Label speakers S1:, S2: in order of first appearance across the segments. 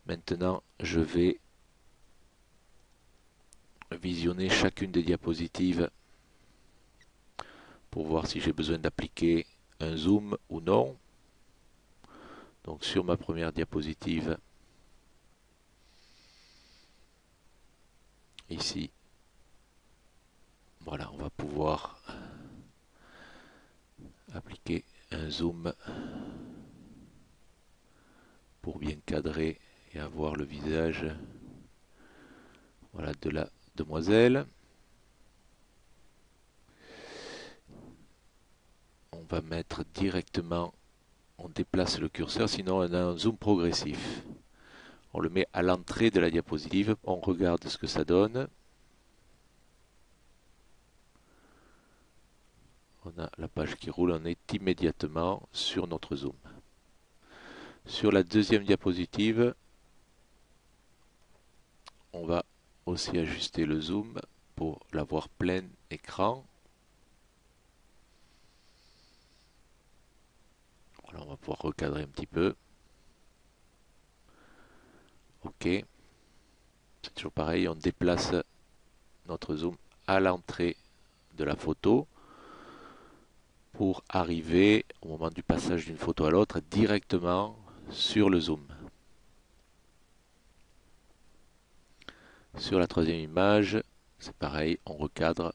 S1: Maintenant, je vais visionner chacune des diapositives pour voir si j'ai besoin d'appliquer un zoom ou non. Donc sur ma première diapositive, ici, voilà, on va pouvoir appliquer un zoom pour bien cadrer et avoir le visage, voilà, de la demoiselle. On va mettre directement, on déplace le curseur, sinon on a un zoom progressif. On le met à l'entrée de la diapositive, on regarde ce que ça donne. On a la page qui roule, on est immédiatement sur notre zoom. Sur la deuxième diapositive, on va aussi ajuster le zoom pour l'avoir plein écran. Voilà, on va pouvoir recadrer un petit peu. Ok. C'est toujours pareil, on déplace notre zoom à l'entrée de la photo pour arriver au moment du passage d'une photo à l'autre directement sur le zoom. Sur la troisième image, c'est pareil, on recadre.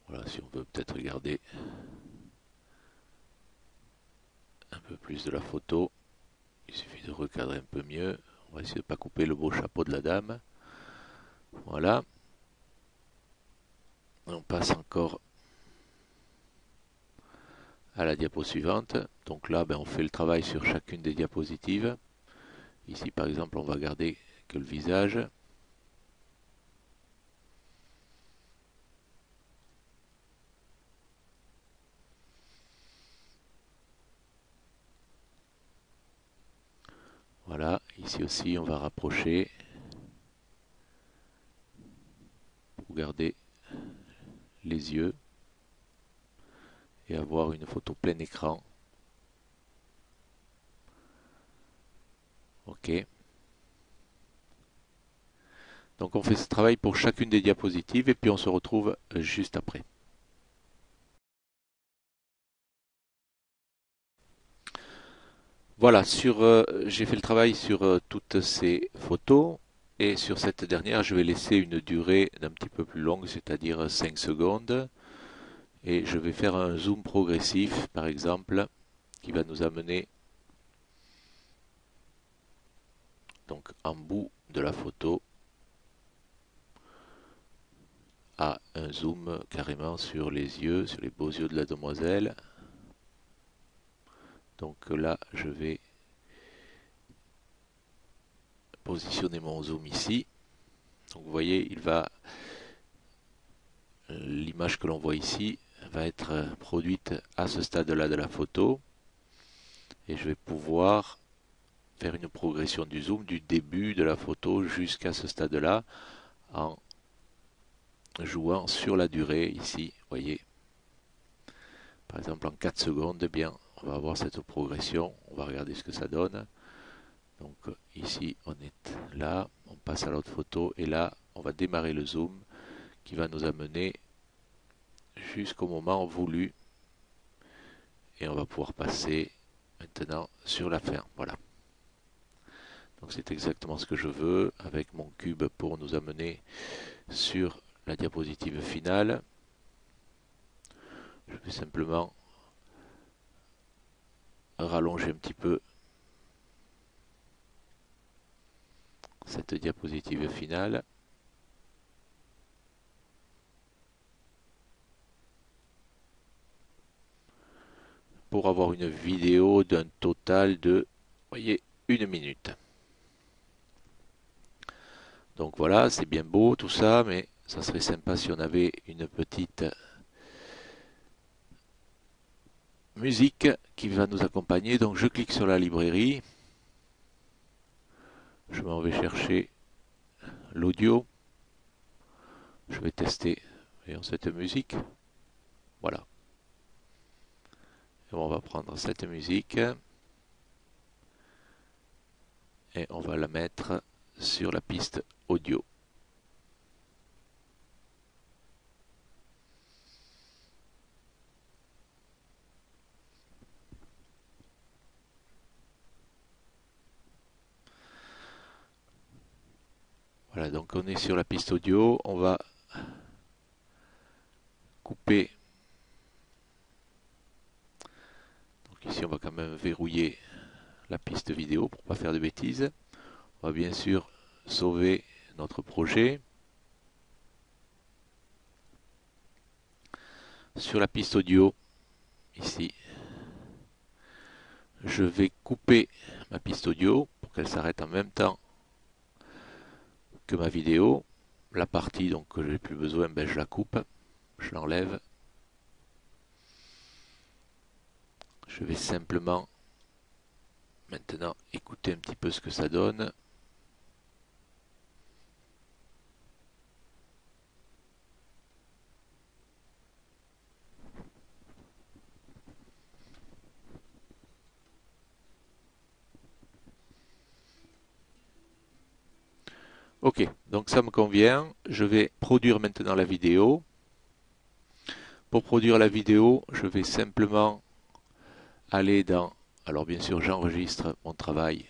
S1: Voilà, si on veut peut-être regarder un peu plus de la photo, il suffit de recadrer un peu mieux. On va essayer de ne pas couper le beau chapeau de la dame. Voilà. On passe encore à la diapo suivante. Donc là, on fait le travail sur chacune des diapositives. Ici, par exemple, on va garder que le visage. Voilà, ici aussi, on va rapprocher pour garder les yeux et avoir une photo plein écran. Ok. Donc on fait ce travail pour chacune des diapositives et puis on se retrouve juste après. Voilà, j'ai fait le travail sur toutes ces photos et sur cette dernière, je vais laisser une durée d'un petit peu plus longue, c'est-à-dire 5 secondes. Et je vais faire un zoom progressif, par exemple, qui va nous amener donc en bout de la photo à un zoom carrément sur les yeux, sur les beaux yeux de la demoiselle. Donc là, je vais positionner mon zoom ici. Donc vous voyez, l'image que l'on voit ici va être produite à ce stade-là de la photo. Et je vais pouvoir faire une progression du zoom du début de la photo jusqu'à ce stade-là en jouant sur la durée ici. Vous voyez, par exemple en 4 secondes, on va avoir cette progression. On va regarder ce que ça donne. Donc ici, on est là, on passe à l'autre photo et là, on va démarrer le zoom qui va nous amener jusqu'au moment voulu et on va pouvoir passer maintenant sur la fin. Voilà. Donc c'est exactement ce que je veux avec mon cube pour nous amener sur la diapositive finale. Je vais simplement rallonger un petit peu cette diapositive finale. Pour avoir une vidéo d'un total de, voyez, 1 minute. Donc voilà, c'est bien beau tout ça, mais ça serait sympa si on avait une petite musique qui va nous accompagner. Donc je clique sur la librairie. Je m'en vais chercher l'audio. Je vais tester, voyons, cette musique. Voilà. Et on va prendre cette musique et on va la mettre sur la piste audio. Voilà, donc on est sur la piste audio, on va couper. Donc ici on va quand même verrouiller la piste vidéo pour ne pas faire de bêtises. On va bien sûr sauver notre projet. Sur la piste audio, ici, je vais couper ma piste audio pour qu'elle s'arrête en même temps que ma vidéo. La partie donc que je n'ai plus besoin, ben, je la coupe, je l'enlève. Je vais simplement maintenant écouter un petit peu ce que ça donne. Ok, donc ça me convient. Je vais produire maintenant la vidéo. Pour produire la vidéo, je vais simplement aller dans... Alors bien sûr, j'enregistre mon travail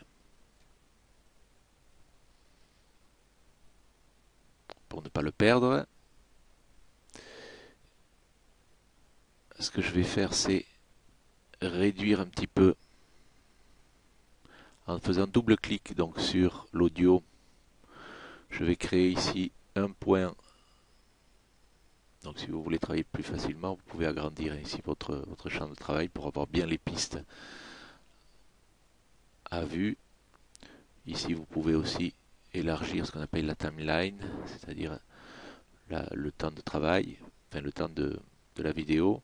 S1: pour ne pas le perdre. Ce que je vais faire, c'est réduire un petit peu en faisant double clic donc sur l'audio. Je vais créer ici un point. Donc si vous voulez travailler plus facilement, vous pouvez agrandir ici votre champ de travail pour avoir bien les pistes à vue. Ici, vous pouvez aussi élargir ce qu'on appelle la timeline, c'est-à-dire le temps de travail, enfin le temps de la vidéo.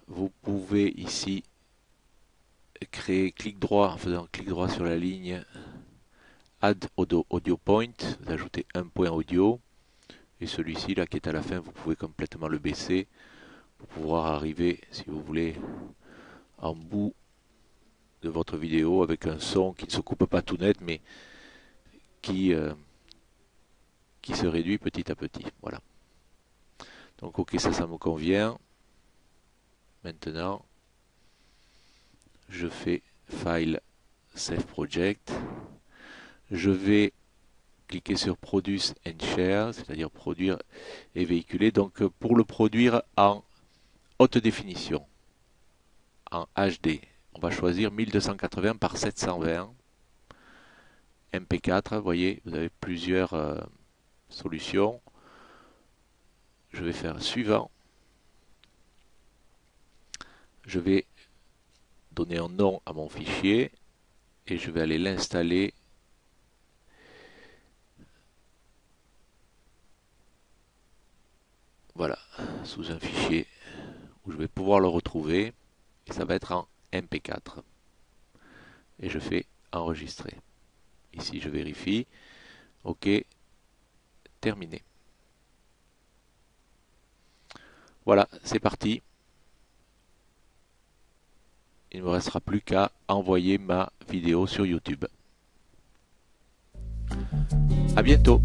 S1: Vous pouvez ici créer clic droit en faisant clic droit sur la ligne Add Audio Point, vous ajoutez un point audio, et celui-ci là qui est à la fin, vous pouvez complètement le baisser pour pouvoir arriver, si vous voulez, en bout de votre vidéo avec un son qui ne se coupe pas tout net, mais qui se réduit petit à petit. Voilà. Donc ok, ça me convient. Maintenant, je fais File, Save Project. Je vais cliquer sur Produce and Share, c'est-à-dire produire et véhiculer. Donc pour le produire en haute définition, en HD, on va choisir 1280 par 720. MP4, vous voyez, vous avez plusieurs solutions. Je vais faire suivant. Je vais donner un nom à mon fichier et je vais aller l'installer voilà, sous un fichier où je vais pouvoir le retrouver et ça va être en MP4 et je fais enregistrer. Ici je vérifie, ok, terminé. Voilà, c'est parti. Il ne me restera plus qu'à envoyer ma vidéo sur YouTube. À bientôt.